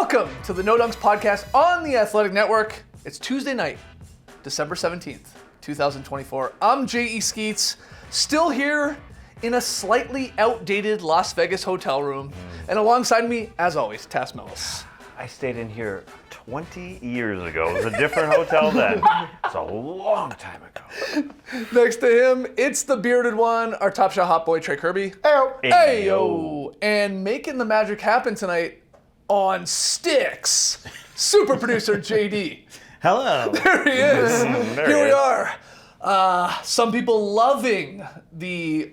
Welcome to the No Dunks podcast on the Athletic Network. It's Tuesday night, December 17th, 2024. I'm J.E. Skeets, still here in a slightly outdated Las Vegas hotel room. And alongside me, as always, Tass Mellis. I stayed in here 20 years ago. It was a different hotel then. It's a long time ago. Next to him, it's the bearded one, our Top Shot hot boy, Trey Kirby. Ayo. Ayo. And making the magic happen tonight on sticks, super producer JD. Hello. There he is. Here we is. are. Some people loving the,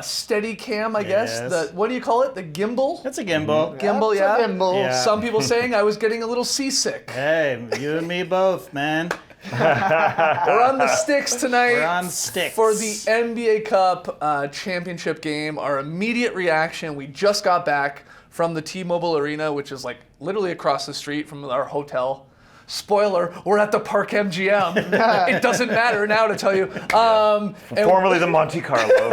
steady cam, I guess. Yes. What do you call it? The gimbal? That's a gimbal. Gimbal, yeah. Gimbal. Yeah. Some people saying I was getting a little seasick. Hey, you and me both, man. We're on the sticks tonight. We're on sticks. For the NBA Cup championship game. Our immediate reaction, we just got back from the T-Mobile Arena, which is like literally across the street from our hotel. Spoiler, we're at the Park MGM. It doesn't matter now to tell you. Formerly the Monte Carlo.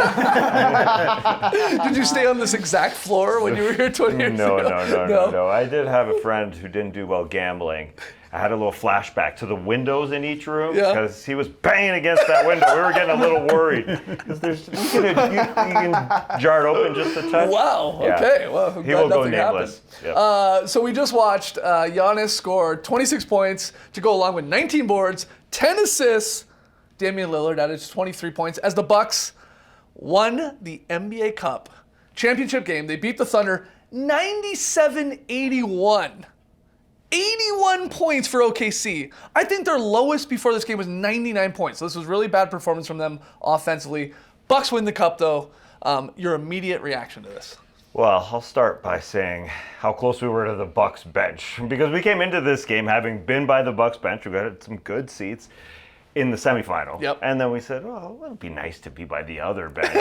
Did you stay on this exact floor when you were here 20 years ago? No. I did have a friend who didn't do well gambling. I had a little flashback to the windows in each room because he was banging against that window. We were getting a little worried because you can jar it open just a touch. Wow. Yeah. Okay. Well, I'm He glad will go nothing nameless. happened. Yep. So we just watched Giannis score 26 points to go along with 19 boards, 10 assists. Damian Lillard added 23 points as the Bucks won the NBA Cup championship game. They beat the Thunder 97-81. 81 points for OKC. I think their lowest before this game was 99 points. So this was really bad performance from them offensively. Bucks win the cup though. Your immediate reaction to this? Well, I'll start by saying how close we were to the Bucks bench because we came into this game having been by the Bucks bench. We got some good seats in the semifinal. Yep. And then we said, well, it'll be nice to be by the other bench.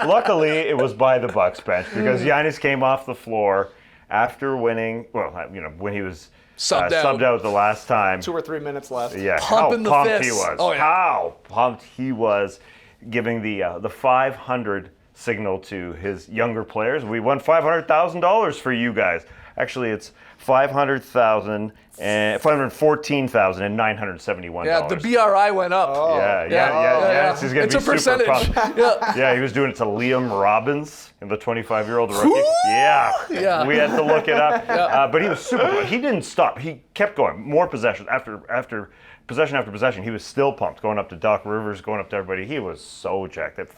Luckily, it was by the Bucks bench because Giannis came off the floor after winning, when he was subbed out the last time. 2 or 3 minutes left. Yeah, Pumping the how pumped fists. he was. Oh, yeah. How pumped he was, giving the 500 signal to his younger players. We won $500,000 for you guys. Actually, it's $514,971. Yeah, the BRI went up. Oh. Yeah. He's gonna It's be a super percentage. pumped. Yeah. He was doing it to Liam Robbins, the 25-year-old rookie. Yeah. We had to look it up. But he was super pumped. He didn't stop. He kept going. More possessions. After possession after possession, he was still pumped. Going up to Doc Rivers, going up to everybody. He was so jacked. It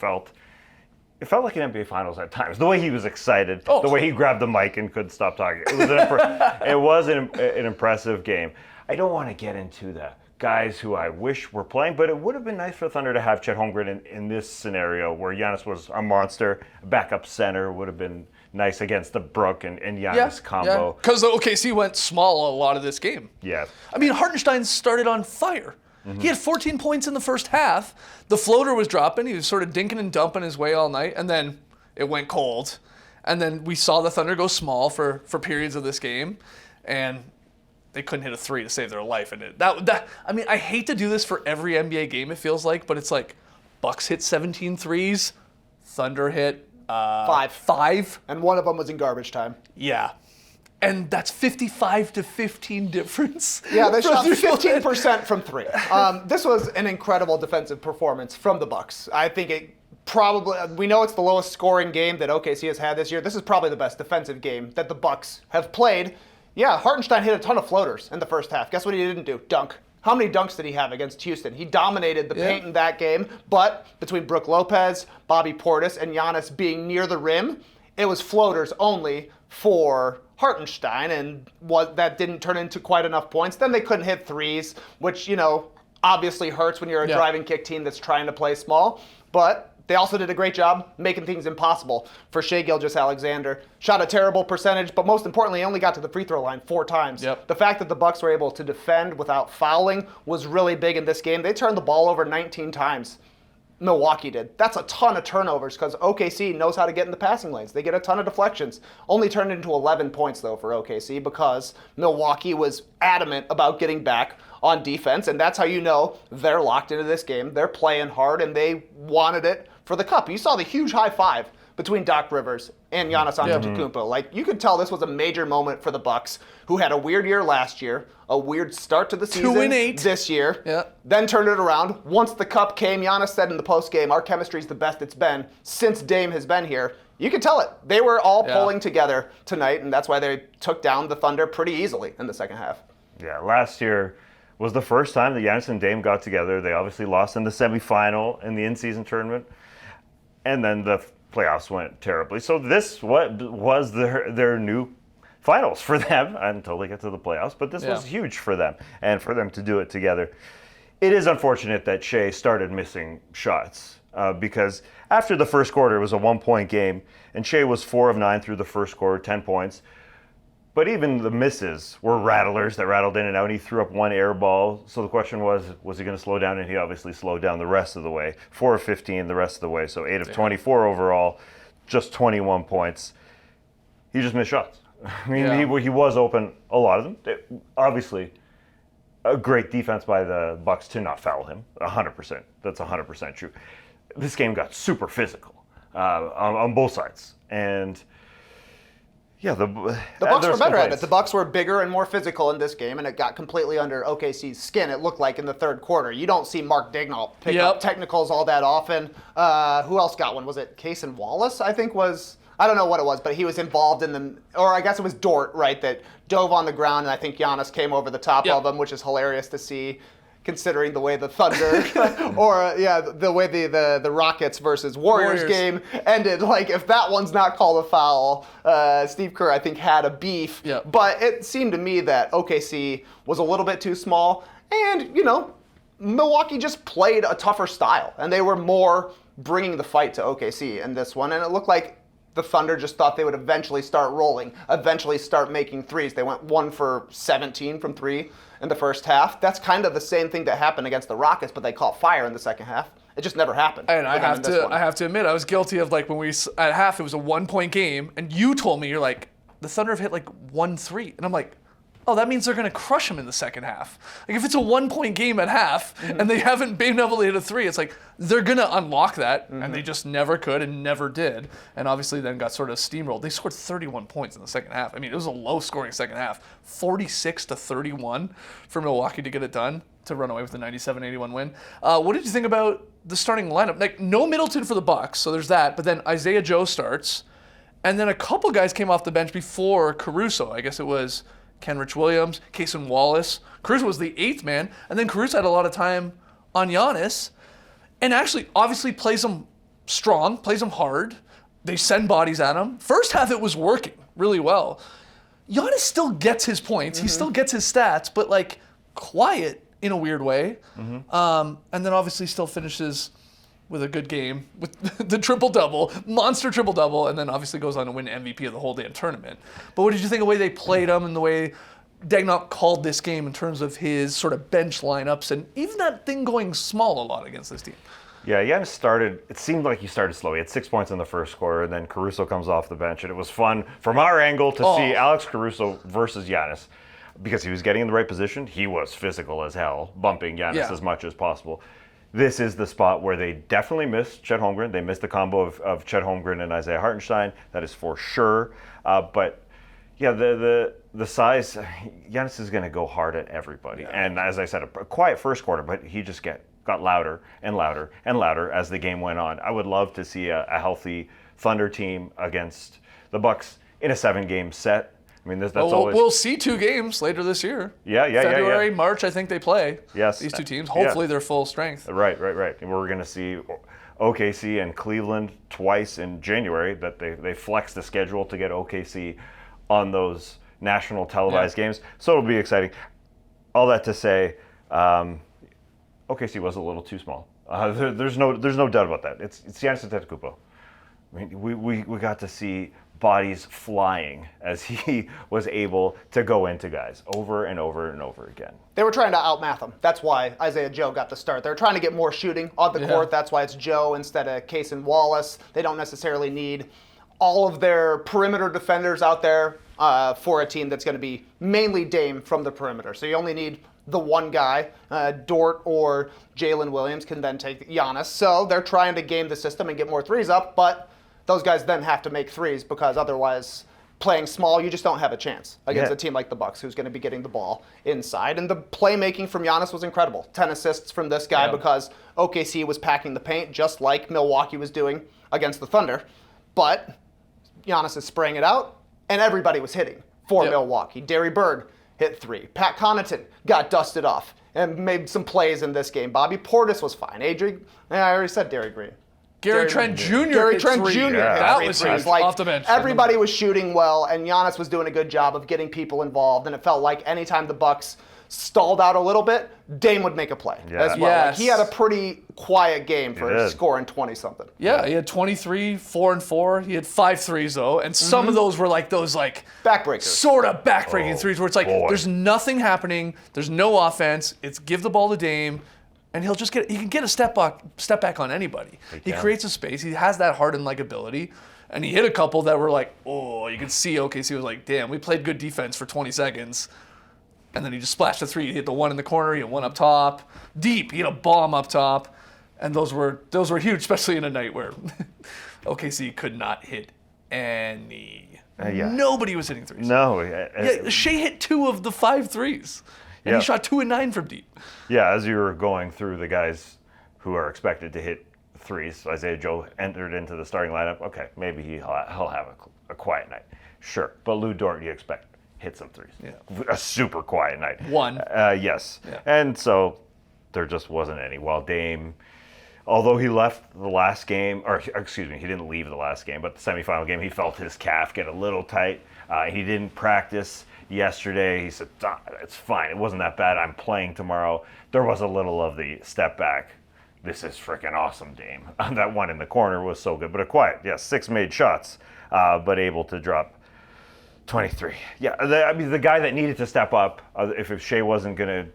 felt like an NBA Finals at times. The way he was excited, the way he grabbed the mic and couldn't stop talking. It was an impressive game. I don't want to get into the guys who I wish were playing, but it would have been nice for Thunder to have Chet Holmgren in this scenario where Giannis was a monster. A backup center would have been nice against the Brook and Giannis combo. Because the OKC went small a lot of this game. Yeah. I mean, Hartenstein started on fire. He had 14 points in the first half. The floater was dropping. He was sort of dinking and dumping his way all night, and then it went cold. And then we saw the Thunder go small for periods of this game, and they couldn't hit a three to save their life. And I hate to do this for every NBA game, it feels like, but it's like Bucks hit 17 threes, Thunder hit 5. And one of them was in garbage time. Yeah. And that's 55 to 15 difference. Yeah, they shot from 15% from 3. This was an incredible defensive performance from the Bucks. I think it probably, we know it's the lowest scoring game that OKC has had this year. This is probably the best defensive game that the Bucks have played. Yeah, Hartenstein hit a ton of floaters in the first half. Guess what he didn't do? Dunk. How many dunks did he have against Houston? He dominated the paint in that game, but between Brook Lopez, Bobby Portis, and Giannis being near the rim, it was floaters only for Hartenstein, and that didn't turn into quite enough points. Then they couldn't hit threes, which, obviously hurts when you're a driving kick team that's trying to play small. But they also did a great job making things impossible for Shai Gilgeous-Alexander. Shot a terrible percentage, but most importantly, he only got to the free throw line 4 times. Yep. The fact that the Bucks were able to defend without fouling was really big in this game. They turned the ball over 19 times. Milwaukee did. That's a ton of turnovers because OKC knows how to get in the passing lanes. They get a ton of deflections. Only turned into 11 points, though, for OKC because Milwaukee was adamant about getting back on defense, and that's how you know they're locked into this game. They're playing hard, and they wanted it for the cup. You saw the huge high five between Doc Rivers and Giannis Antetokounmpo. Like, you could tell this was a major moment for the Bucks, who had a weird year last year, a weird start to the season 2-8 this year, then turned it around. Once the cup came, Giannis said in the postgame, our chemistry's the best it's been since Dame has been here. You could tell it. They were all pulling together tonight, and that's why they took down the Thunder pretty easily in the second half. Yeah, last year was the first time that Giannis and Dame got together. They obviously lost in the semifinal in the in-season tournament, and then the playoffs went terribly. So this was their new finals for them until they get to the playoffs, but this was huge for them, and for them to do it together. It is unfortunate that Shea started missing shots because after the first quarter, it was a 1-point game, and Shea was 4 of 9 through the first quarter, 10 points. But even the misses were rattlers that rattled in and out. He threw up one air ball. So the question was he going to slow down? And he obviously slowed down the rest of the way. 4 of 15 the rest of the way. So 8 of 24 overall, just 21 points. He just missed shots. I mean, he was open, a lot of them. Obviously, a great defense by the Bucks to not foul him. 100%. That's 100% true. This game got super physical on both sides. And yeah, the Bucks were better at it. The Bucks were bigger and more physical in this game, and it got completely under OKC's skin, it looked like, in the third quarter. You don't see Mark Daigneault pick up technicals all that often. Who else got one? Was it Case and Wallace, I think was... I don't know what it was, but he was involved in the... Or I guess it was Dort, right, that dove on the ground, and I think Giannis came over the top of him, which is hilarious to see, considering the way the Thunder or the way the Rockets versus Warriors game ended. Like, if that one's not called a foul, Steve Kerr, I think, had a beef. But it seemed to me that OKC was a little bit too small, and Milwaukee just played a tougher style, and they were more bringing the fight to OKC in this one, and it looked like the Thunder just thought they would eventually start rolling, eventually start making threes. They went 1 for 17 from 3 in the first half. That's kind of the same thing that happened against the Rockets, but they caught fire in the second half. It just never happened. And I have to admit, I was guilty of, like, when at half it was a 1-point game, and you told me, you're like, the Thunder have hit like 1 3, and I'm like, oh, that means they're going to crush them in the second half. Like, if it's a 1-point game at half and they haven't been able to hit a 3, it's like they're going to unlock that, and they just never could and never did. And obviously then got sort of steamrolled. They scored 31 points in the second half. I mean, it was a low-scoring second half. 46-31 for Milwaukee to get it done, to run away with the 97-81 win. What did you think about the starting lineup? Like, no Middleton for the Bucks, so there's that. But then Isaiah Joe starts, and then a couple guys came off the bench before Caruso. I guess it was Kenrich Williams, Cason Wallace. Caruso was the 8th man, and then Caruso had a lot of time on Giannis, and actually obviously plays him strong, plays him hard. They send bodies at him. First half it was working really well. Giannis still gets his points, he still gets his stats, but like quiet in a weird way. And then obviously still finishes with a good game, with the triple-double, monster triple-double, and then obviously goes on to win MVP of the whole damn tournament. But what did you think of the way they played him and the way Daigneault called this game in terms of his sort of bench lineups and even that thing going small a lot against this team? Yeah, Giannis it seemed like he started slow. He had 6 points in the first quarter, and then Caruso comes off the bench, and it was fun from our angle to see Alex Caruso versus Giannis, because he was getting in the right position. He was physical as hell, bumping Giannis as much as possible. This is the spot where they definitely missed Chet Holmgren. They missed the combo of Chet Holmgren and Isaiah Hartenstein. That is for sure. But yeah, the size, Giannis is going to go hard at everybody. Yeah. And as I said, a quiet first quarter, but he just got louder and louder and louder as the game went on. I would love to see a healthy Thunder team against the Bucks in a 7-game set. I mean, that's always... We'll see 2 games later this year. February, March, I think they play. Yes. These 2 teams. Hopefully they're full strength. Right. And we're going to see OKC and Cleveland twice in January, that they flex the schedule to get OKC on those national televised games. So it'll be exciting. All that to say, OKC was a little too small. There's no doubt about that. It's Giannis Antetokounmpo. I mean, we got to see bodies flying as he was able to go into guys over and over and over again. They were trying to outmath him. That's why Isaiah Joe got the start. They were trying to get more shooting on the court. That's why it's Joe instead of Cason Wallace. They don't necessarily need all of their perimeter defenders out there for a team that's going to be mainly Dame from the perimeter. So you only need the one guy. Dort or Jalen Williams can then take Giannis. So they're trying to game the system and get more threes up, but those guys then have to make threes because otherwise, playing small, you just don't have a chance against a team like the Bucks, who's going to be getting the ball inside. And the playmaking from Giannis was incredible. 10 assists from this guy because OKC was packing the paint just like Milwaukee was doing against the Thunder. But Giannis is spraying it out, and everybody was hitting for Milwaukee. Derry Bird hit 3. Pat Connaughton got dusted off and made some plays in this game. Bobby Portis was fine. I already said Derry Green. Gary Trent Jr. Gary hit Trent 3. Jr. Yeah. That was threes. huge. Off the bench. Everybody was shooting well, and Giannis was doing a good job of getting people involved. And it felt like anytime the Bucks stalled out a little bit, Dame would make a play as well. Yes. Like, he had a pretty quiet game for scoring 20-something. Yeah, he had 23, 4 and 4. He had 5 threes though, and some of those were like those backbreakers, sort of backbreaking threes where it's like there's nothing happening, there's no offense. It's give the ball to Dame. And he can get a step back on anybody. He creates a space. He has that Harden-like ability. And he hit a couple that were like, oh, you could see OKC was like, damn, we played good defense for 20 seconds. And then he just splashed a 3. He hit the one in the corner. He hit one up top. Deep. He hit a bomb up top. And those were huge, especially in a night where OKC could not hit any. Nobody was hitting threes. No. Shea hit 2 of the 5 threes. And he shot 2 and 9 from deep. Yeah, as you were going through the guys who are expected to hit threes, Isaiah Joe entered into the starting lineup. Okay, maybe he'll have a quiet night. Sure. But Lou Dort, you expect, hit some threes. Yeah. A super quiet night. 1. Yes. Yeah. And so there just wasn't any. While Dame, although he left the last game, or excuse me, he didn't leave the last game, but the semifinal game, he felt his calf get a little tight. He didn't practice yesterday. He said, it's fine. It wasn't that bad. I'm playing tomorrow. There was a little of the step back. This is freaking awesome, Dame. That one in the corner was so good. But a quiet, 6 made shots, but able to drop 23. Yeah, the guy that needed to step up, if Shea wasn't going to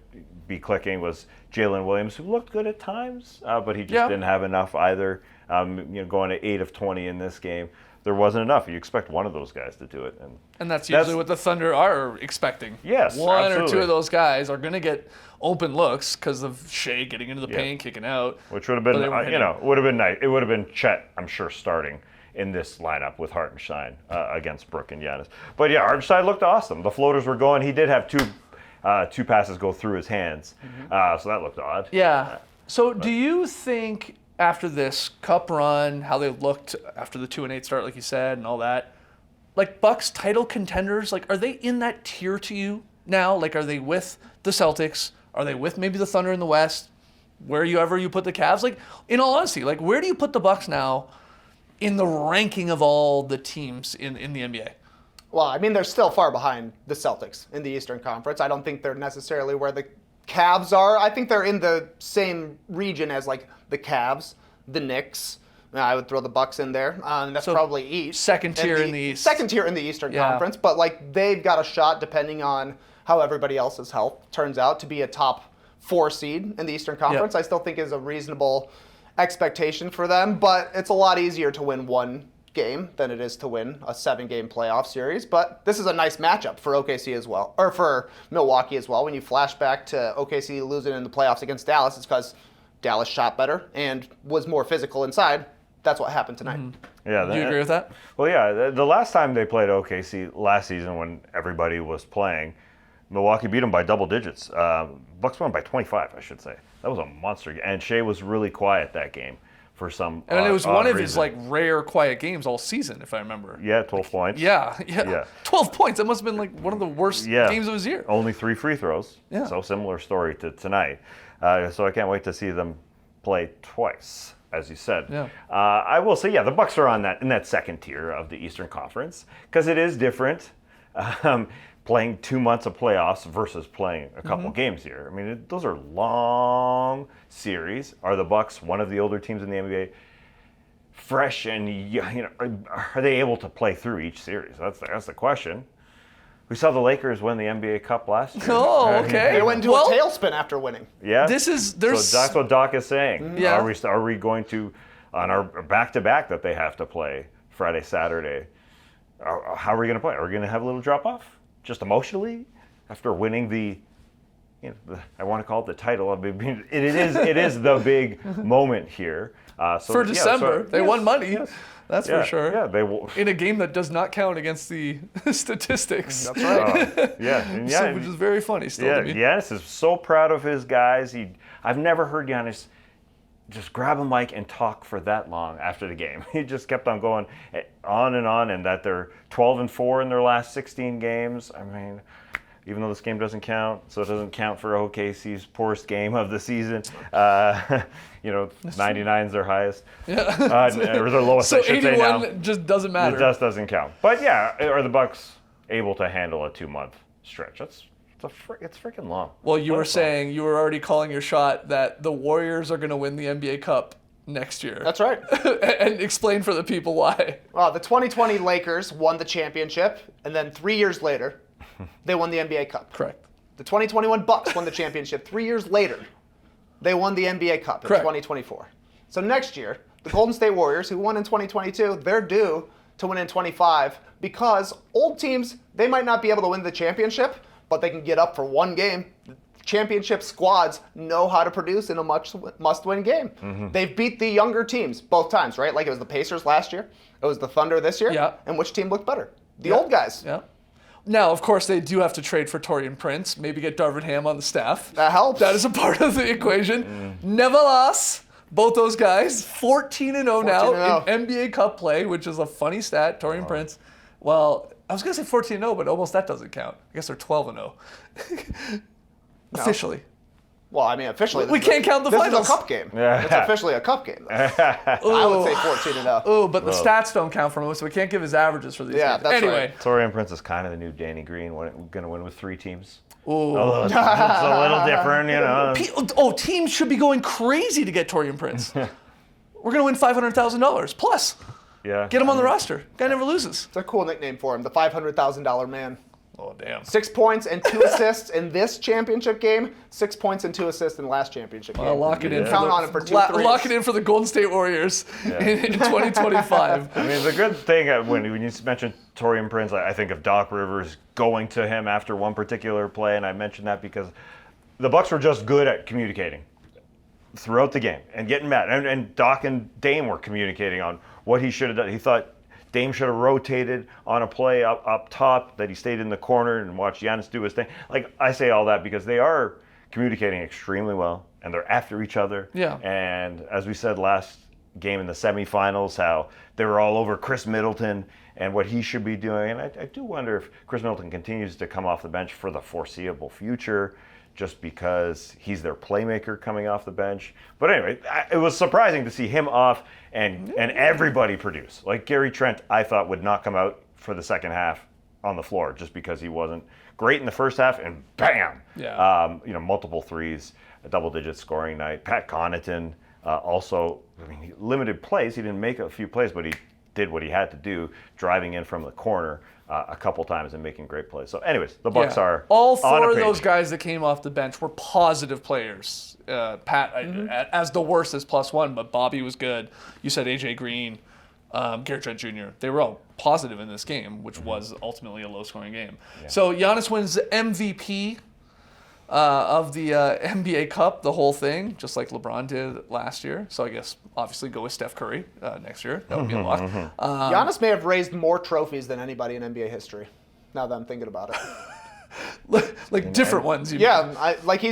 be clicking, was Jalen Williams, who looked good at times, but he just didn't have enough either. Going to 8 of 20 in this game. There wasn't enough. You expect one of those guys to do it. And that's usually what the Thunder are expecting. Yes, One absolutely. or 2 of those guys are going to get open looks because of Shea getting into the paint, kicking out. Which would have been, would have been nice. It would have been Chet, I'm sure, starting in this lineup with Hartenstein against Brook and Giannis. But yeah, Hartenstein looked awesome. The floaters were going. He did have two passes go through his hands, so that looked odd. Yeah. So do you think after this cup run, how they looked after the 2-8 start, like you said, and all that, like Bucks title contenders, like are they in that tier to you now? Like are they with the Celtics? Are they with maybe the Thunder in the West? Wherever you put the Cavs? Like in all honesty, like where do you put the Bucks now in the ranking of all the teams in the NBA? Well, I mean, they're still far behind the Celtics in the Eastern Conference. I don't think they're necessarily where the Cavs are. I think they're in the same region as like the Cavs, the Knicks. I would throw the Bucks in there. That's So, probably East. second tier in the East. Second tier in the Eastern Conference. But like they've got a shot, depending on how everybody else's health turns out, to be a top 4 seed in the Eastern Conference. I still think is a reasonable expectation for them. But it's a lot easier to win one game than it is to win a 7-game playoff series. But this is a nice matchup for OKC as well, or for Milwaukee as well. When you flash back to OKC losing in the playoffs against Dallas, it's because Dallas shot better and was more physical inside. That's what happened tonight. Yeah, Do you agree with that? Well, yeah. The last time they played OKC last season, when everybody was playing, Milwaukee beat them by double digits. Bucks won by 25, I should say. That was a monster game. And Shea was really quiet that game for some And it was one of reason. his like rare quiet games all season, if I remember. Yeah, 12 points. Yeah. 12 points. That must have been like one of the worst games of his year. Only 3 free throws. Yeah. So similar story to tonight. So I can't wait to see them play twice, as you said. Yeah. I will say, the Bucks are in that second tier of the Eastern Conference because it is different. Playing 2 months of playoffs versus playing a couple games here. I mean, those are long series. Are the Bucks one of the older teams in the NBA? Fresh and are they able to play through each series? That's the question. We saw the Lakers win the NBA Cup last year. Oh, okay. They went into a tailspin after winning. Yeah. So that's what Doc is saying. Yeah. Are we going to, on our back-to-back that they have to play Friday, Saturday, how are we going to play? Are we going to have a little drop-off? Just emotionally, after winning the I want to call it the title. I mean, it is the big moment here. For December, they won money. Yes. That's for sure. Yeah, they will. In a game that does not count against the statistics. That's right. Which is very funny still to me. Giannis is so proud of his guys. I've never heard Giannis just grab a mic and talk for that long after the game. He just kept on going on, and that they're 12-4 in their last 16 games. I mean, even though this game doesn't count, so it doesn't count for OKC's poorest game of the season. 99's their highest. Yeah. Or their lowest, so I should say now. 81 just doesn't matter. It just doesn't count. But yeah, are the Bucks able to handle a 2-month stretch? It's freaking long. Well, you were already calling your shot that the Warriors are going to win the NBA Cup next year. That's right. And explain for the people why. Well, the 2020 Lakers won the championship, and then 3 years later, they won the NBA Cup. Correct. The 2021 Bucks won the championship 3 years later. They won the NBA Cup in 2024. So next year, the Golden State Warriors, who won in 2022, they're due to win in 25 because old teams, they might not be able to win the championship, but they can get up for one game. Championship squads know how to produce in a must-win game. Mm-hmm. They've beat the younger teams both times, right? Like it was the Pacers last year, it was the Thunder this year, and which team looked better? The old guys. Yeah. Now, of course, they do have to trade for Taurean Prince, maybe get Darvin Ham on the staff. That helps. That is a part of the equation. Nevertheless, both those guys, 14-0 now in NBA Cup play, which is a funny stat. Taurean Prince, well, I was going to say 14-0, but almost that doesn't count. I guess they're 12-0. Officially. Well, I mean, officially. We can't count the finals. This is a cup game. It's officially a cup game. I would say 14-0. Oh, but the stats don't count for him, so we can't give his averages for these games. That's anyway. Right. Taurean Prince is kind of the new Danny Green. Going to win with 3 teams. Ooh. It's a little different, you know. Teams should be going crazy to get Taurean Prince. We're going to win $500,000 plus. Yeah. Get him on the roster. Guy never loses. It's a cool nickname for him, the $500,000 man. Oh, damn. 6 points and 2 assists in this championship game. 6 points and 2 assists in the last championship game. Lock it in. Count on him for 2 threes. Lock it in for the Golden State Warriors in 2025. I mean, the good thing when you mentioned Taurean Prince, I think of Doc Rivers going to him after one particular play, and I mentioned that because the Bucks were just good at communicating throughout the game and getting mad. And Doc and Dame were communicating on what he should have done. He thought Dame should have rotated on a play up top, that he stayed in the corner and watched Giannis do his thing. Like, I say all that because they are communicating extremely well, and they're after each other. Yeah. And as we said last game in the semifinals, how they were all over Chris Middleton and what he should be doing. And I do wonder if Chris Middleton continues to come off the bench for the foreseeable future, just because he's their playmaker coming off the bench. But anyway, it was surprising to see him off and everybody produce. Like Gary Trent, I thought would not come out for the second half on the floor just because he wasn't great in the first half, and bam! Yeah. Multiple threes, a double-digit scoring night. Pat Connaughton also, limited plays. He didn't make a few plays, but he did what he had to do, driving in from the corner a couple times and making great plays. So anyways, the Bucks are all on 4 a of page. those guys that came off the bench were positive players. Pat, as the worst as +1, but Bobby was good. You said AJ Green, Gary Trent Jr. They were all positive in this game, which was ultimately a low-scoring game. Yeah. So Giannis wins the MVP of the NBA Cup, the whole thing, just like LeBron did last year. So I guess obviously go with Steph Curry next year. That would be a lock. Giannis may have raised more trophies than anybody in NBA history, now that I'm thinking about it. like different ones. He's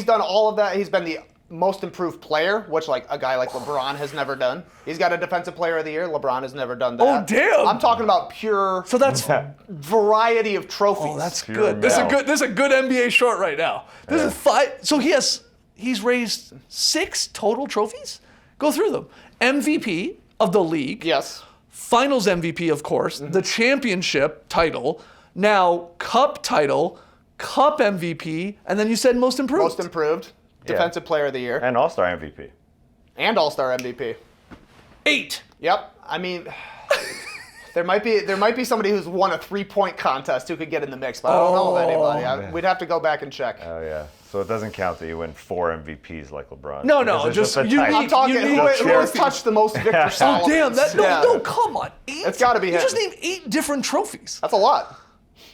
done all of that. He's been the most improved player, which like a guy like LeBron has never done. He's got a defensive player of the year. LeBron has never done that. Oh, damn. I'm talking about pure So that's variety of trophies. Oh, that's Pure good. This is a good NBA short right now. This is 5. So he's raised 6 total trophies. Go through them. MVP of the league. Yes. Finals MVP, of course. The championship title. Now cup title, cup MVP, and then you said most improved. Most improved. Defensive player of the year. And All-Star MVP. And All-Star MVP. 8. Yep. I mean, there might be somebody who's won a 3-point contest who could get in the mix, but I don't know of anybody. We'd have to go back and check. Oh yeah. So it doesn't count that you win 4 MVPs like LeBron. No, Because it's just a you title. I'm talking You need who has trophies. touched the most Victor Solomons. Damn, Yeah. no, come on. 8? It's gotta be You him. just named 8 different trophies. That's a lot.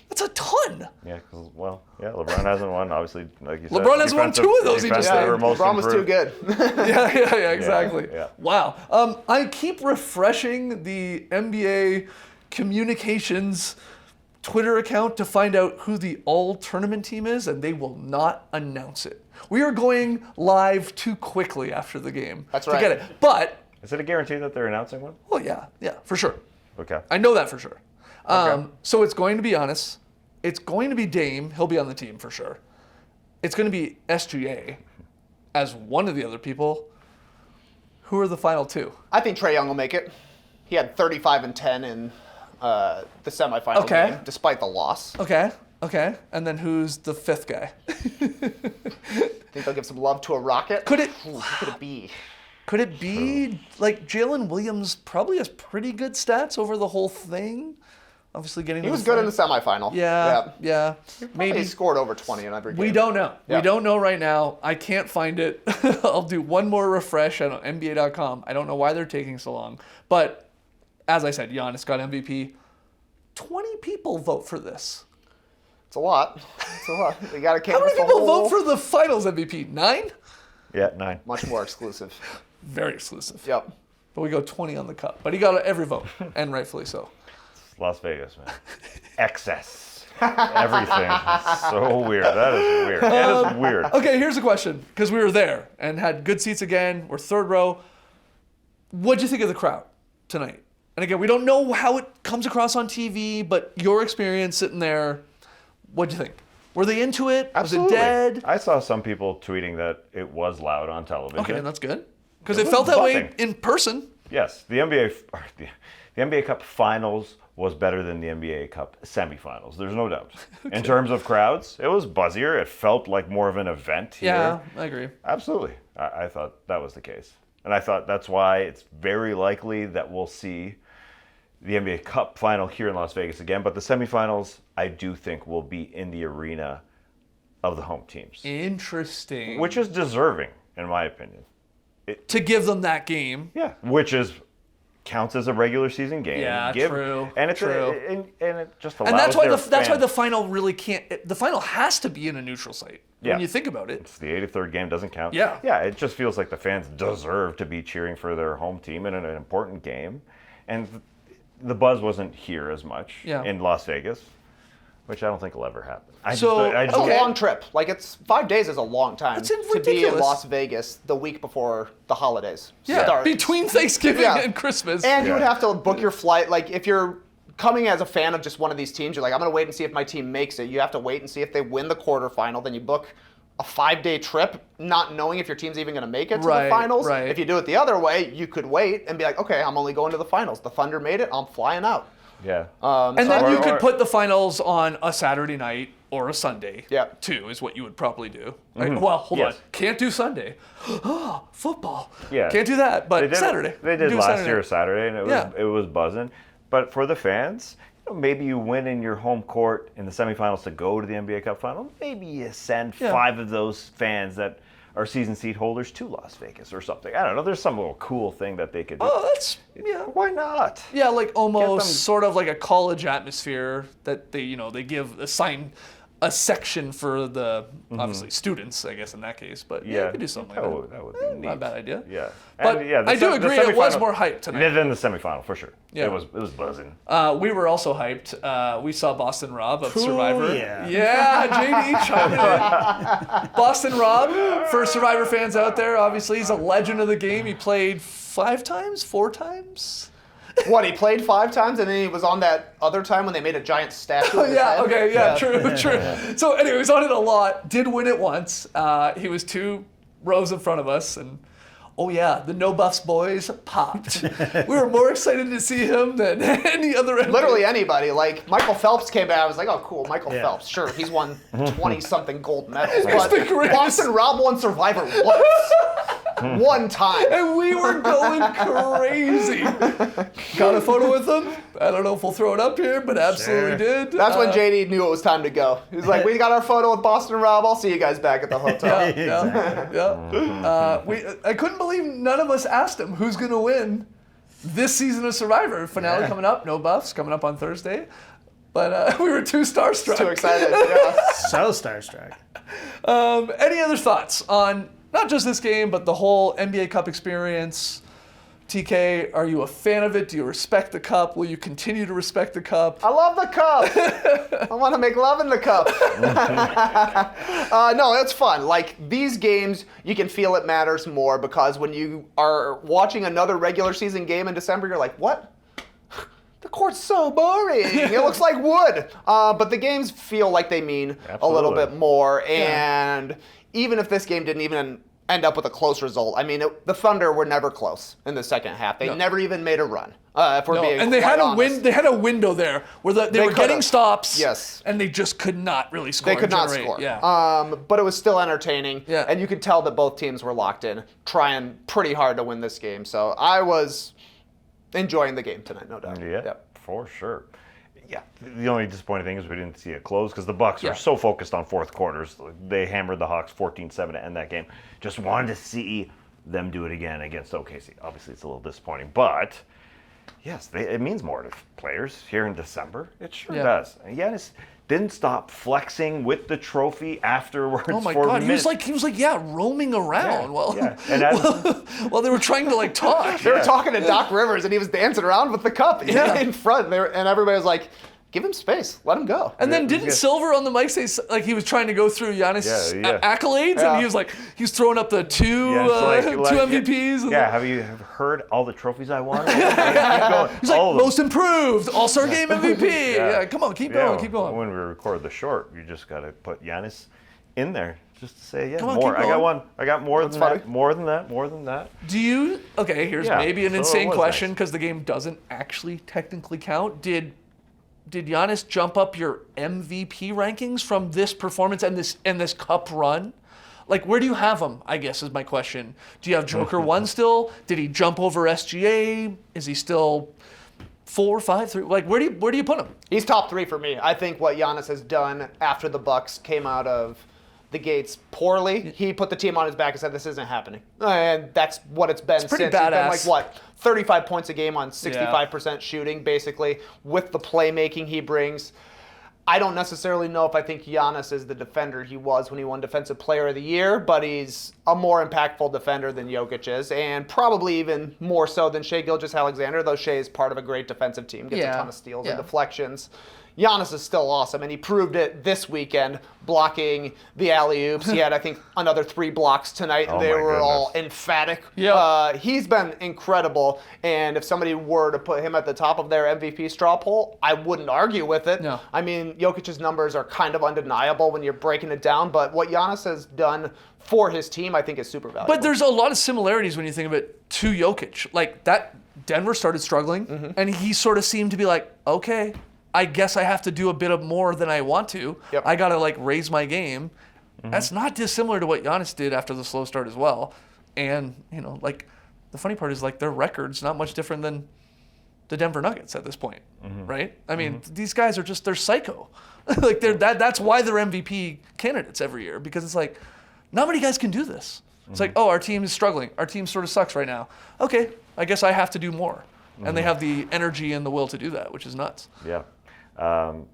That's a ton. Yeah, because LeBron hasn't won. Obviously, like you said, LeBron hasn't won two of those, he just said. LeBron was too good. Yeah, exactly. Yeah. Wow. I keep refreshing the NBA communications Twitter account to find out who the all-tournament team is, and they will not announce it. We are going live too quickly after the game That's to right. get it. But, Is it a guarantee that they're announcing one? well, yeah, for sure. Okay. I know that for sure. So it's going to be Giannis. It's going to be Dame. He'll be on the team for sure. It's going to be SGA as one of the other people. Who are the final two? I think Trae Young will make it. He had 35 and 10 in the semifinal Okay. game, despite the loss. Okay. And then who's the fifth guy? Think they'll give some love to a Rocket? Could it? Ooh, who could it be? Could it be like Jalen Williams probably has pretty good stats over the whole thing? Obviously getting He was good in the semifinal. Yeah. Maybe he Maybe. scored over 20 in every game. We don't know. Yeah. We don't know right now. I can't find it. I'll do one more refresh on NBA.com. I don't know why they're taking so long. But as I said, Giannis got MVP. 20 people vote for this. It's a lot. We got to How canvas many the people whole. vote for the finals MVP? 9? Yeah, 9. Much more exclusive. Very exclusive. Yep. But we go 20 on the cup. But he got every vote, and rightfully so. Las Vegas, man. Excess. Everything. So weird. That is weird. That is weird. Okay, here's a question, because we were there and had good seats again. We're third row. What'd you think of the crowd tonight? And again, we don't know how it comes across on TV, but your experience sitting there, what'd you think? Were they into it? Absolutely. Was it dead? I saw some people tweeting that it was loud on television. Okay, and that's good. Because It it was felt that way buzzing. in person. Yes, the NBA Cup Finals was better than the NBA Cup semifinals. There's no doubt. In terms of crowds, it was buzzier. It felt like more of an event here. Yeah, I agree. Absolutely. I thought that was the case. And I thought that's why it's very likely that we'll see the NBA Cup final here in Las Vegas again. But the semifinals, I do think, will be in the arena of the home teams, Interesting. which is deserving, in my opinion. to give them that game. Yeah, which counts as a regular season game. Yeah, true. And it's true. and it just allows And that's why their fans- the final really can't. The final has to be in a neutral site. Yeah. When you think about it. It's the 83rd game, doesn't count. Yeah. Yeah, it just feels like the fans deserve to be cheering for their home team in an important game. And the buzz wasn't here as much in Las Vegas, which I don't think will ever happen. It's a long trip. Like, it's 5 days is a long time That's to be in ridiculous. Las Vegas the week before the holidays Yeah, start. between Thanksgiving and Christmas. And you would have to book your flight. Like, if you're coming as a fan of just one of these teams, you're like, I'm going to wait and see if my team makes it. You have to wait and see if they win the quarterfinal. Then you book a 5-day trip, not knowing if your team's even going to make it to the finals. Right. If you do it the other way, you could wait and be like, okay, I'm only going to the finals. The Thunder made it. I'm flying out. Yeah. And then you could put the finals on a Saturday night or a Sunday. Yeah. Too is what you would probably do. Like, well, hold on. Can't do Sunday. Oh, football. Yeah. Can't do that. But Saturday. They did Do last Saturday. year Saturday, and it was buzzing. But for the fans, maybe you win in your home court in the semifinals to go to the NBA Cup final. Maybe you send 5 of those fans that are season seat holders to Las Vegas or something. I don't know. There's some little cool thing that they could do. Oh, that's Why not? Yeah, like almost sort of like a college atmosphere that they assign a section for the obviously students, I guess in that case. But yeah, you could do something like that. That would be neat. Not a bad idea. Yeah. But I do agree it was semifinal- more hype tonight. Than the semifinal, for sure. Yeah. It was buzzing. We were also hyped. We saw Boston Rob of Survivor. yeah. Yeah, JD chiming in. Boston Rob, for Survivor fans out there, obviously he's a legend of the game. He played 4 times? What, he played 5 times and then he was on that other time when they made a giant statue of his head? True. So anyway, he was on it a lot. Did win it once. He was 2 rows in front of us, and oh yeah, the No Buffs boys popped. We were more excited to see him than any other NBA. Literally anybody. Like, Michael Phelps came back. I was like, oh, cool, Michael Phelps. Sure, he's won 20-something gold medals. But the greatest. Boston Rob won Survivor once. One time. And we were going crazy. Got a photo with him. I don't know if we'll throw it up here, but absolutely did. That's when JD knew it was time to go. He was like, we got our photo with Boston Rob. I'll see you guys back at the hotel. I couldn't believe none of us asked him who's going to win this season of Survivor. Finale coming up. No Buffs coming up on Thursday. But we were too starstruck. Too excited. Yeah. So starstruck. Any other thoughts on not just this game, but the whole NBA Cup experience? TK, are you a fan of it? Do you respect the cup? Will you continue to respect the cup? I love the cup. I want to make love in the cup. No, it's fun. Like, these games, you can feel it matters more because when you are watching another regular season game in December, you're like, what? The court's so boring. It looks like wood. But the games feel like they mean a little bit more. And even if this game didn't even end up with a close result, I mean, the Thunder were never close in the second half. They never even made a run. If we're being and they had honest. They had a window there where they were getting stops. Yes. And they just could not really score. They could not score. Yeah. But it was still entertaining. Yeah. And you could tell that both teams were locked in, trying pretty hard to win this game. So I was enjoying the game tonight, no doubt. Yeah, Yep. for sure. Yeah, the only disappointing thing is we didn't see it close because the Bucks were so focused on fourth quarters. They hammered the Hawks 14-7 to end that game. Just wanted to see them do it again against OKC. Obviously, it's a little disappointing, but yes, it means more to players here in December. It sure does. And Giannis didn't stop flexing with the trophy afterwards. Oh my for God, minutes. he was like roaming around And as, while they were trying to like talk. They were talking to Doc Rivers, and he was dancing around with the cup in front. And everybody was like, give him space. Let him go. And then didn't Silver on the mic say like he was trying to go through Giannis' accolades, and he was throwing up the two MVPs. Yeah, have you heard all the trophies I won? He's like, most improved, All-Star Game MVP. Yeah, come on, keep going. When we record the short, you just got to put Giannis in there just to say, Come on, more. keep I got going. one. I got more than that. More than that. More than that. Do you? Okay, here's maybe an so it insane was question nice. because the game doesn't actually technically count. Did Giannis jump up your MVP rankings from this performance and this cup run? Like, where do you have him, I guess, is my question. Do you have Joker 1 still? Did he jump over SGA? Is he still 4, 5, 3? Like, where do you put him? He's top 3 for me. I think what Giannis has done after the Bucks came out of the gates poorly, he put the team on his back and said, this isn't happening. And that's what it's been pretty since. badass. He's been like, 35 points a game on 65% shooting, basically, with the playmaking he brings. I don't necessarily know if I think Giannis is the defender he was when he won Defensive Player of the Year, but he's a more impactful defender than Jokic is, and probably even more so than Shai Gilgeous-Alexander, though Shai is part of a great defensive team, gets a ton of steals and deflections. Giannis is still awesome, and he proved it this weekend, blocking the alley-oops. He had, I think, another 3 blocks tonight, and they were all emphatic. Yeah. He's been incredible, and if somebody were to put him at the top of their MVP straw poll, I wouldn't argue with it. No. I mean, Jokic's numbers are kind of undeniable when you're breaking it down, but what Giannis has done for his team, I think, is super valuable. But there's a lot of similarities when you think of it to Jokic. Like, that Denver started struggling, and he sort of seemed to be like, okay, I guess I have to do a bit of more than I want to. Yep. I got to like raise my game. That's not dissimilar to what Giannis did after the slow start as well. And, like the funny part is like their record's not much different than the Denver Nuggets at this point, right? I mean, these guys are they're psycho. Like that's why they're MVP candidates every year, because it's like not many guys can do this. It's like, oh, our team is struggling. Our team sort of sucks right now. Okay, I guess I have to do more. And they have the energy and the will to do that, which is nuts. Yeah. Giannis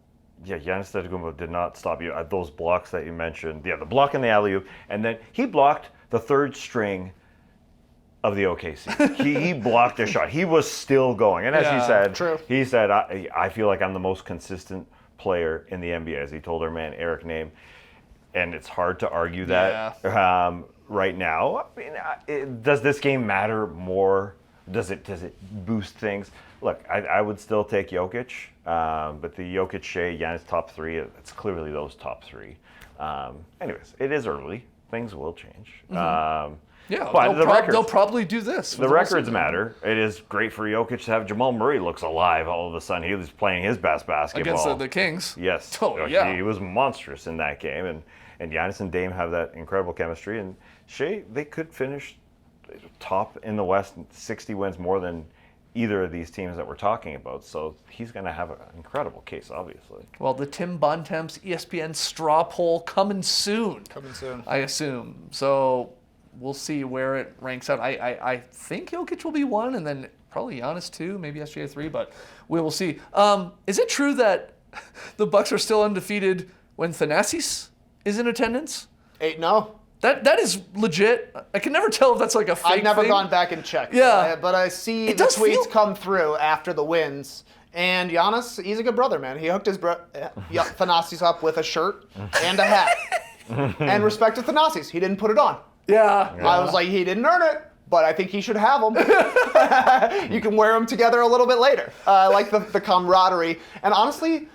Antetokounmpo did not stop you at those blocks that you mentioned. Yeah, the block in the alley-oop, and then he blocked the third string of the OKC. he blocked a shot. He was still going, and as he said, he said, I feel like I'm the most consistent player in the NBA, as he told our man Eric Name, and it's hard to argue that right now. I mean, does this game matter more? Does it boost things? Look, I would still take Jokic, but the Jokic, Shai, Giannis top 3, it's clearly those top 3. Anyways, it is early. Things will change. Yeah, but they'll probably do this. The records matter. It is great for Jokic to have Jamal Murray looks alive all of a sudden. He was playing his best basketball. Against the Kings. Yes. Oh, yeah. He was monstrous in that game. And Giannis and Dame have that incredible chemistry. And Shai, they could finish top in the West, 60 wins more than either of these teams that we're talking about. So he's going to have an incredible case, obviously. Well, the Tim Bontemps ESPN straw poll coming soon. I assume. So we'll see where it ranks out. I think Jokic will be 1, and then probably Giannis 2, maybe SGA 3, but we will see. Is it true that the Bucks are still undefeated when Thanasis is in attendance. 8-0. That is legit. I can never tell if that's like a fake I've never thing. gone back and checked. Yeah. But I see It the does tweets feel- come through after the wins. And Giannis, he's a good brother, man. He hooked his Thanasis up with a shirt and a hat. And respect to Thanasis, he didn't put it on. Yeah. I was like, he didn't earn it, but I think he should have them. You can wear them together a little bit later. I like the camaraderie. And honestly,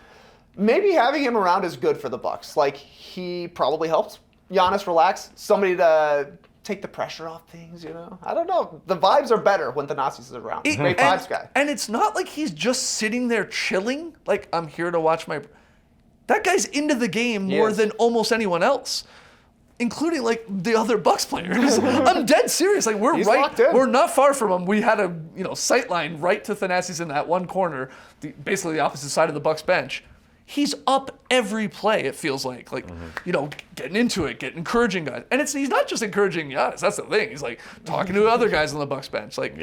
maybe having him around is good for the Bucks. Like, he probably helps Giannis relax. Somebody to take the pressure off things, you know? I don't know. The vibes are better when Thanasis is around. Great vibes guy. And it's not like he's just sitting there chilling, like, I'm here to watch my... That guy's into the game more is. than almost anyone else, including, like, the other Bucks players. I'm dead serious. Like, He's locked in. we're not far from him. We had a, sight line right to Thanasis in that one corner, basically the opposite side of the Bucks bench. He's up every play, it feels like. Like, getting into it, getting encouraging guys. And he's not just encouraging Giannis, that's the thing. He's like talking to other guys on the Bucks bench. Like,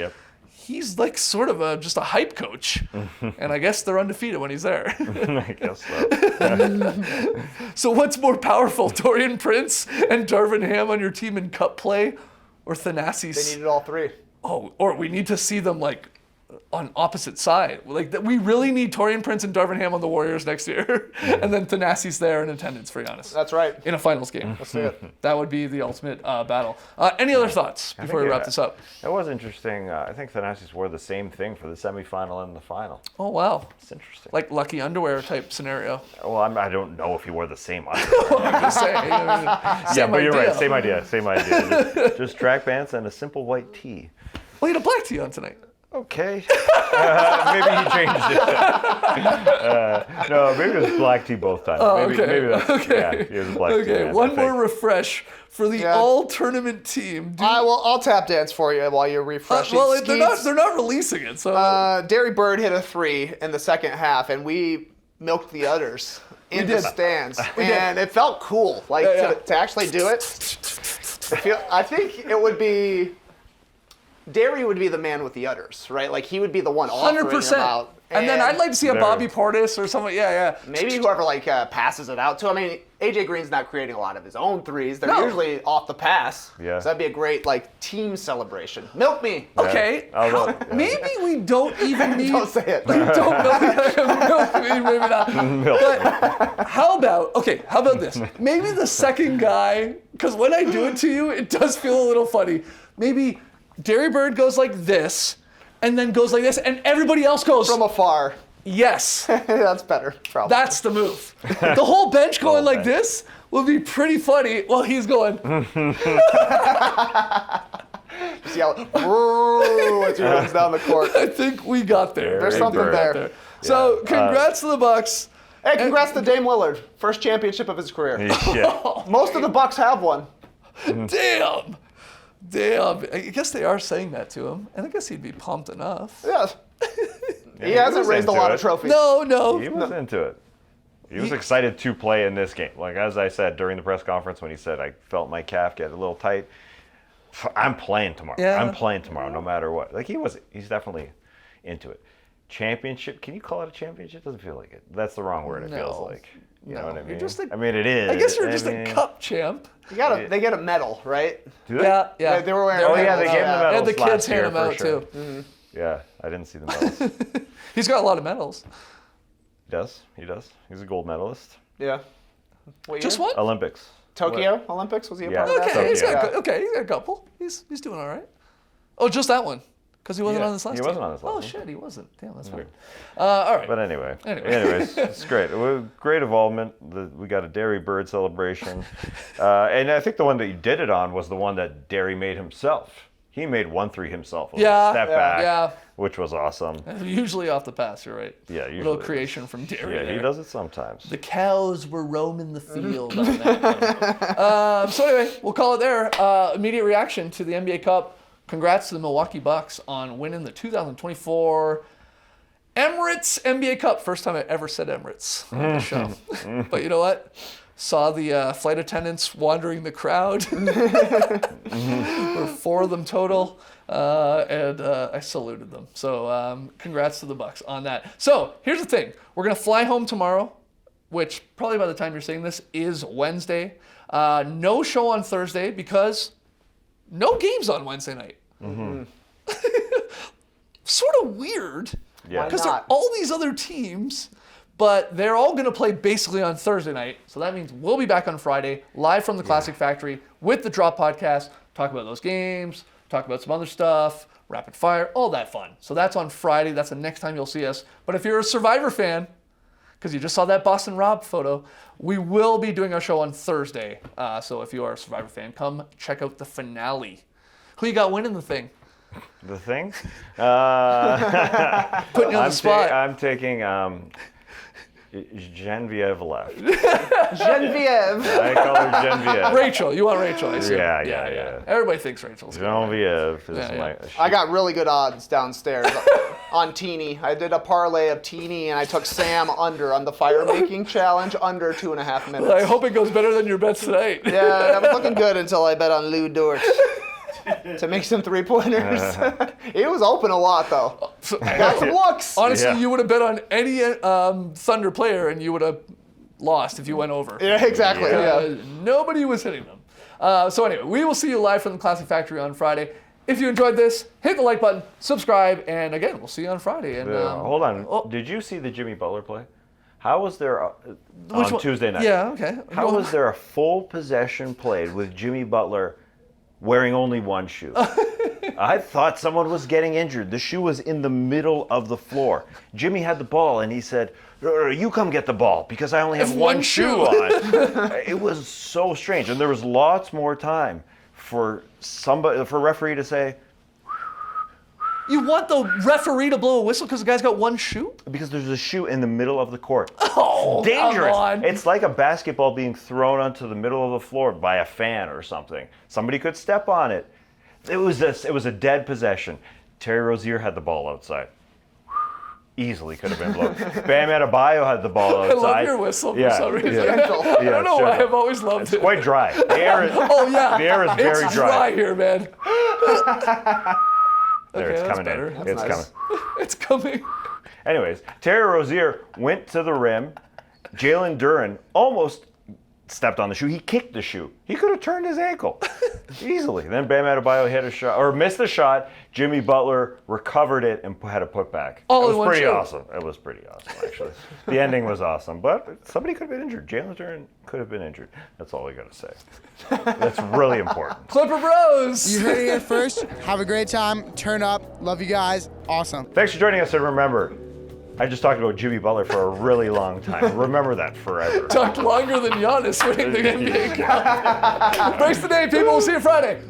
he's like sort of just a hype coach. And I guess they're undefeated when he's there. I guess so. So what's more powerful, Taurean Prince and Darvin Ham on your team in cup play, or Thanasis? They needed all three. Oh, or we need to see them like on opposite side. Like we really need Taurean Prince and Darvin Ham on the Warriors next year, and then Thanasis there in attendance for Giannis. That's right. In a finals game. Let's see it. That would be the ultimate battle. Any other thoughts before we wrap this up? It was interesting. I think Thanasis wore the same thing for the semifinal and the final. Oh wow, It's interesting. like lucky underwear type scenario. Well, I don't know if he wore the same underwear. I'm just saying. Yeah, but you're right. Same idea. Just track pants and a simple white tee. Well, you had a black tee on tonight. Okay. Maybe he changed it. No, maybe it was black tee both times. Oh, maybe, okay. maybe that's, Okay. yeah, it was a black tee. Okay, man, one I more think. refresh for the Yeah. all-tournament team. I'll tap dance for you while you're refreshing. Well, Skeets. they're not releasing it, so... Derry Bird hit a 3 in the second half, and we milked the udders in the did. stands, and it felt cool, like Yeah. To actually do it. I think it would be Derry would be the man with the udders, right? Like he would be the one offering 100%. them out. And then I'd like to see a Very- Bobby Portis or something. Yeah. Maybe whoever passes it out to. I mean, AJ Green's not creating a lot of his own threes. They're No. usually off the pass. Yeah. So that'd be a great team celebration. Milk me. Okay. Although- Maybe we don't even need... Don't say it. Don't maybe not. But how about this? Maybe the second guy, because when I do it to you, it does feel a little funny. Maybe Derry Bird goes like this, and then goes like this, and everybody else goes, From afar. yes. That's better, probably. That's the move. The whole bench going like bench. this would be pretty funny while he's going, Just yell, "Woo," as he runs down the court. I think we got there. There's I think something we got there. So congrats to the Bucks. Hey, congrats to Dame Lillard. First championship of his career. Yeah. Most of the Bucks have one. Damn. I guess they are saying that to him, and I guess he'd be pumped enough. Yeah. He he hasn't was raised a into lot it. of trophies. No. He was into it. He was excited to play in this game. Like, as I said during the press conference when he said, I felt my calf get a little tight. I'm playing tomorrow. Yeah. I'm playing tomorrow no matter what. Like, he's definitely into it. Championship, can you call it a championship? Doesn't feel like it. That's the wrong word, it feels No. like. You know No. what I You're mean? just a- I mean, it is. I guess you're just mean, a cup champ. They get a medal, right? Do they? Yeah. They were wearing Oh, yeah, they medals, gave him the medals And the kids last hand year them for out, sure. too. Yeah, I didn't see the medals. He's got a lot of medals. He does. He's a gold medalist. Yeah. What Just year? one? Olympics. Tokyo Olympics? Was he a Yeah. part of that? Okay, he's Yeah. got a couple. He's doing all right. Oh, just that one. Because he wasn't Yeah, on this last he team. wasn't on this last Oh, team. shit, he wasn't. Damn, that's weird. All right. But anyway. Anyway. Anyways, it's great. Great involvement. We got a Derry Bird celebration. And I think the one that you did it on was the one that Derry made himself. He made 1-3 himself. With Yeah, a step yeah, back, yeah. which was awesome. Usually off the pass, you're right. Yeah, Little usually. creation from Derry Yeah, there. he does it sometimes. The cows were roaming the field on that one. So anyway, we'll call it there. Immediate reaction to the NBA Cup. Congrats to the Milwaukee Bucks on winning the 2024 Emirates NBA Cup. First time I ever said Emirates on the show. But you know what? saw the flight attendants wandering the crowd. There were 4 of them total, and I saluted them. So congrats to the Bucks on that. So here's the thing. We're going to fly home tomorrow, which probably by the time you're seeing this is Wednesday. No show on Thursday because no games on Wednesday night. Sort of weird. Yeah. Because there are all these other teams, but they're all going to play basically on Thursday night. So that means we'll be back on Friday, live from the Classic Factory with the Drop Podcast, talk about those games, talk about some other stuff, rapid fire, all that fun. So that's on Friday. That's the next time you'll see us. But if you're a Survivor fan, because you just saw that Boston Rob photo, we will be doing our show on Thursday. So if you are a Survivor fan, come check out the finale. Who you got winning the thing? The thing? Putting you on the spot. I'm taking Genevieve left. Genevieve. I call her Genevieve. Rachel. You want Rachel, I assume. Yeah. Everybody thinks Rachel's good. Genevieve is Yeah. I got really good odds downstairs on Teeny. I did a parlay of Teeny, and I took Sam under on the fire making challenge, under 2.5 minutes. I hope it goes better than your bets tonight. Yeah, that was looking good until I bet on Lou Dort to make some 3-pointers. It was open a lot, though. Got some looks. Honestly, Yeah. you would have bet on any Thunder player, and you would have lost if you went over. Yeah, exactly. Yeah. Nobody was hitting them. So anyway, we will see you live from the Classic Factory on Friday. If you enjoyed this, hit the like button, subscribe, and again, we'll see you on Friday. And Hold on. oh. Did you see the Jimmy Butler play? How was there Which on one? Tuesday night? Yeah, okay. How was there a full possession played with Jimmy Butler wearing only one shoe? I thought someone was getting injured. The shoe was in the middle of the floor. Jimmy had the ball and he said, "You come get the ball because I only have one shoe on." It was so strange, and there was lots more time for referee to say, You want the referee to blow a whistle because the guy's got one shoe? because there's a shoe in the middle of the court. Oh, Dangerous. come on. It's like a basketball being thrown onto the middle of the floor by a fan or something. Somebody could step on it. It was a dead possession. Terry Rozier had the ball outside. Easily could have been blown. Bam Adebayo had the ball outside. I love your whistle for Yeah, some reason. yeah. Gentle. I don't know why gentle. I've always loved It's it. quite dry. The air is, Oh, yeah. the air is very It's dry. here, man. There, Okay, it's that's coming better. in. That's It's nice. coming. It's coming. Anyways, Terry Rozier went to the rim. Jalen Duren almost stepped on the shoe. He kicked the shoe. He could have turned his ankle easily. Then Bam Adebayo hit a shot, or missed the shot. Jimmy Butler recovered it and had a putback. All It in was one pretty shoe. awesome. It was pretty awesome, actually. The ending was awesome, but somebody could have been injured. Jalen Duren could have been injured. That's all I got to say. That's really important. Clipper Bros. You heard it here first. Have a great time. Turn up. Love you guys. Awesome. Thanks for joining us, and remember, I just talked about Jimmy Butler for a really long time. Remember that forever. Talked longer than Giannis winning the NBA Cup. Breaks the day, people. We'll see you Friday.